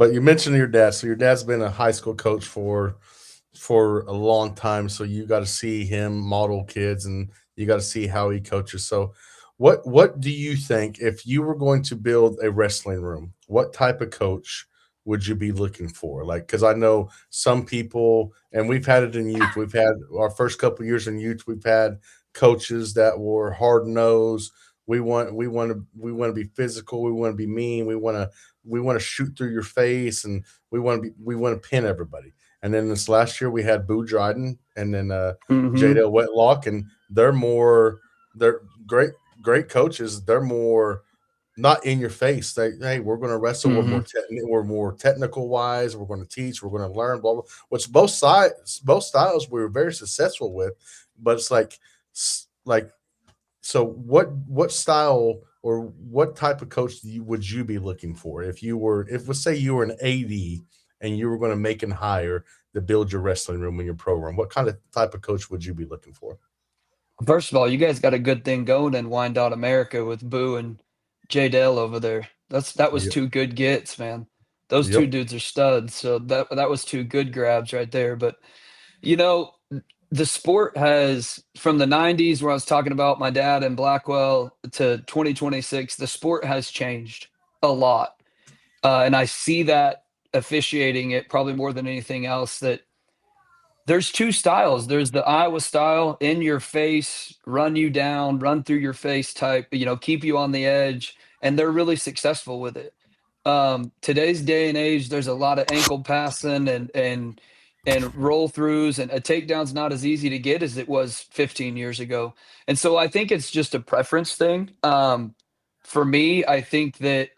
But you mentioned your dad. So your dad's been a high school coach for a long time. So you got to see him model kids, and you got to see how he coaches. So what do you think if you were going to build a wrestling room? What type of coach would you be looking for? Like, because I know some people, and we've had it in youth. We've had our first couple years in youth. We've had coaches that were hard nosed. We want to be physical. We want to be mean. We want to shoot through your face, and we want to pin everybody. And then this last year we had Boo Dryden and then Hmm. Jadale Whitlock, and they're great coaches. They're more not in your face. Hey, we're going to wrestle. Hmm. We're more technical wise. We're going to teach. We're going to learn. Blah blah. Which both styles we were very successful with, but it's like so. What style or what type of coach would you be looking for if you were if let's say you were an AD and you were going to make and hire to build your wrestling room in your program? What kind of type of coach would you be looking for? First of all, you guys got a good thing going in Wyandotte, America with Boo and J Dale over there. That was Yep. two good gets, man. Those two Yep. dudes are studs. So that was two good grabs right there. But you know, the sport has from the 90s where I was talking about my dad and Blackwell to 2026, the sport has changed a lot. And I see that officiating it probably more than anything else that there's two styles. There's the Iowa style, in your face, run you down, run through your face type, keep you on the edge, and they're really successful with it. Today's day and age, there's a lot of ankle passing and roll throughs, and a takedown's not as easy to get as it was 15 years ago. And so I think it's just a preference thing. For me, I think that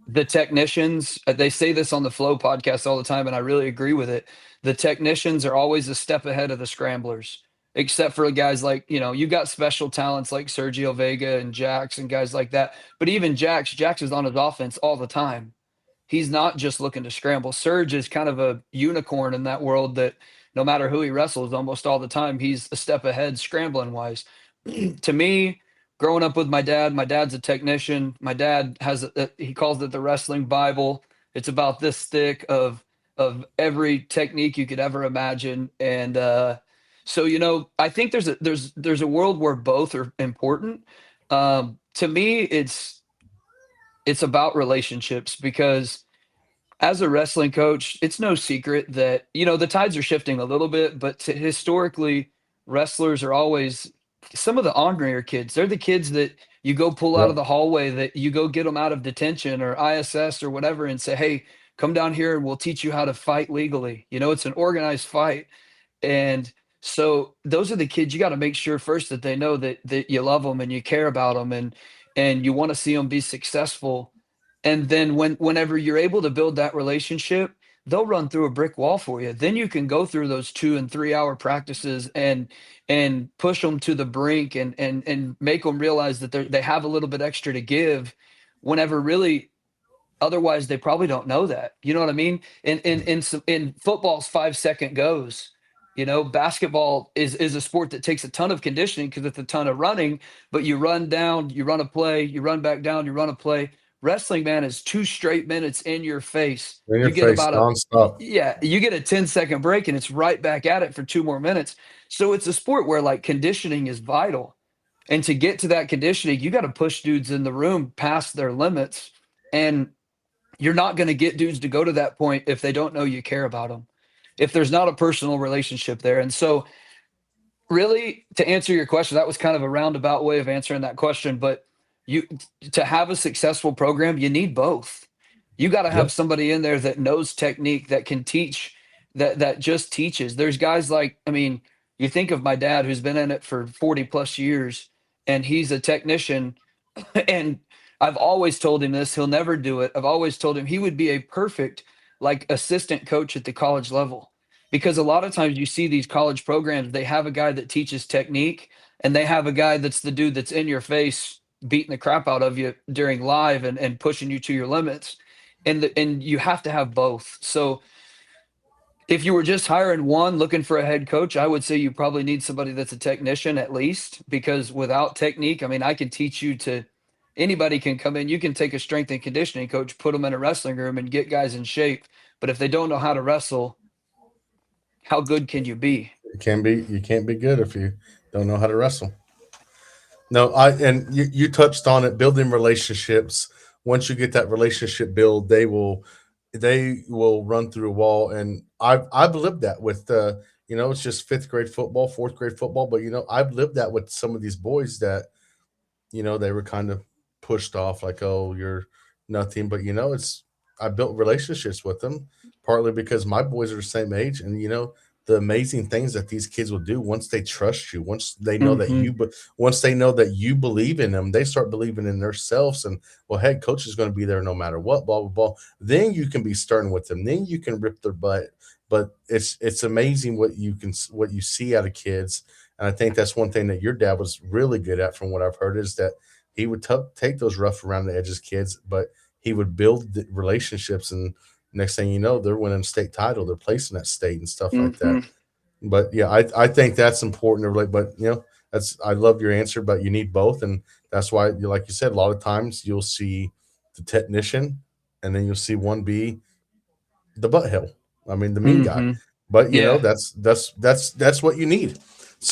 the technicians, they say this on the Flow podcast all the time, and I really agree with it. The technicians are always a step ahead of the scramblers, except for guys like, you got special talents like Sergio Vega and Jax and guys like that. But even Jax is on his offense all the time. He's not just looking to scramble. Serge is kind of a unicorn in that world that no matter who he wrestles, almost all the time, he's a step ahead scrambling wise. To me, growing up with my dad's a technician. My dad he calls it the wrestling Bible. It's about this thick of every technique you could ever imagine. And so, I think there's a world where both are important. To me, it's about relationships because as a wrestling coach, it's no secret that, the tides are shifting a little bit, but historically, wrestlers are always some of the ornery kids. They're the kids that you go pull out of Yep. the hallway, that you go get them out of detention or ISS or whatever and say, hey, come down here and we'll teach you how to fight legally. It's an organized fight. And so those are the kids you got to make sure first that they know that you love them and you care about them and you want to see them be successful. And then whenever you're able to build that relationship, they'll run through a brick wall for you. Then you can go through those 2 and 3 hour practices and push them to the brink and make them realize that they have a little bit extra to give whenever really otherwise they probably don't know that. You know what I mean? In football's 5 second goes. Basketball is a sport that takes a ton of conditioning because it's a ton of running, but you run down, you run a play, you run back down, you run a play. Wrestling, man, is 2 straight minutes in your face. In your You get face, about nonstop. yeah, you get a 10-second break and it's right back at it for 2 more minutes. So it's a sport where like conditioning is vital. And to get to that conditioning, you got to push dudes in the room past their limits. And you're not going to get dudes to go to that point if they don't know you care about them, if there's not a personal relationship there. And so, really, to answer your question, that was kind of a roundabout way of answering that question. But you, to have a successful program, you need both. You got to Yep. have somebody in there that knows technique, that can teach, that just teaches. There's guys like, I mean, you think of my dad who's been in it for 40 plus years, and he's a technician, and I've always told him this, he'll never do it. I've always told him he would be a perfect like assistant coach at the college level. Because a lot of times you see these college programs, they have a guy that teaches technique and they have a guy that's the dude that's in your face beating the crap out of you during live and pushing you to your limits. And you have to have both. So if you were just hiring one looking for a head coach, I would say you probably need somebody that's a technician at least, because without technique, I mean, I can teach you Anybody can come in. You can take a strength and conditioning coach, put them in a wrestling room, and get guys in shape. But if they don't know how to wrestle, how good can you be? You can't be good if you don't know how to wrestle. No, I and you touched on it, building relationships. Once you get that relationship build, they will run through a wall. And I've lived that with it's just fifth grade football, fourth grade football, but I've lived that with some of these boys that they were kind of pushed off like, oh, you're nothing. But it's I built relationships with them partly because my boys are the same age, and the amazing things that these kids will do once they trust you, Hmm. once they know that you believe in them, they start believing in themselves. And well, head coach is going to be there no matter what, blah blah blah. Then you can be stern with them. Then you can rip their butt. But it's amazing what you see out of kids. And I think that's one thing that your dad was really good at, from what I've heard, is that he would take those rough around the edges kids, but he would build the relationships, and next thing you know, they're winning state title, they're placing that state and stuff like that. Hmm. But yeah, I think that's important to relate. But that's I love your answer. But you need both, and that's why, like you said, a lot of times you'll see the technician, and then you'll see one be the butthead. I mean, the mean guy. Hmm. But Yeah. that's what you need.